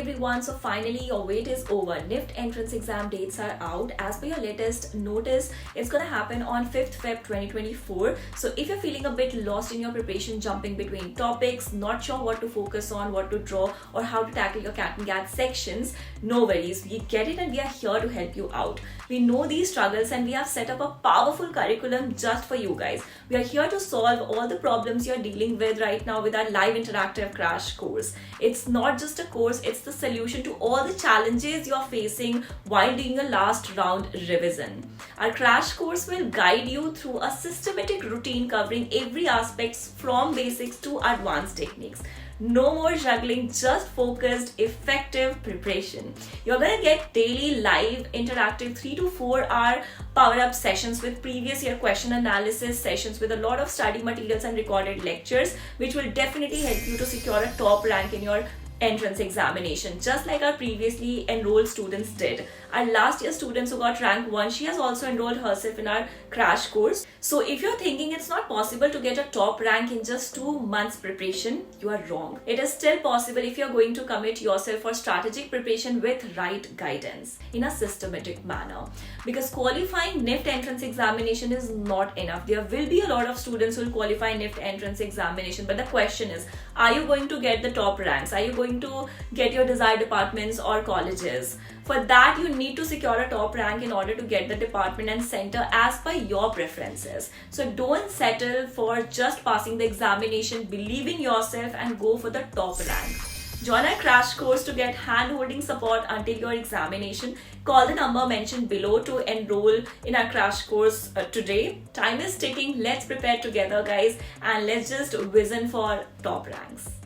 everyone, so finally your wait is over. Nift entrance exam dates are out. As per your latest notice, it's gonna happen on 5th Feb 2024. So if you're feeling a bit lost in your preparation, jumping between topics, not sure what to focus on, what to draw, or how to tackle your cat and gat sections, no worries, we get it and we are here to help you out. We know these struggles and we have set up a powerful curriculum just for you guys. We are here to solve all the problems you're dealing with right now with our live interactive crash course. It's not just a course, it's the solution to all the challenges you're facing while doing a last round revision. Our crash course will guide you through a systematic routine covering every aspect from basics to advanced techniques. No more juggling, just focused, effective preparation. You're gonna get daily live interactive 3 to 4 hour power up sessions with previous year question analysis sessions with a lot of study materials and recorded lectures, which will definitely help you to secure a top rank in your entrance examination, just like our previously enrolled students did. Our last year students who got rank 1, she has also enrolled herself in our crash course. So if you're thinking it's not possible to get a top rank in just 2 months preparation, you are wrong. It is still possible if you're going to commit yourself for strategic preparation with right guidance in a systematic manner. Because qualifying Nift entrance examination is not enough. There will be a lot of students who will qualify Nift entrance examination, but the question is, are you going to get the top ranks? Are you going to get your desired departments or colleges? For that, you need to secure a top rank in order to get the department and center as per your preferences. So don't settle for just passing the examination. Believe in yourself and go for the top rank. Join our crash course to get hand-holding support until your examination. Call the number mentioned below to enroll in our crash course today. Time is ticking. Let's prepare together, guys, and let's just vision for top ranks.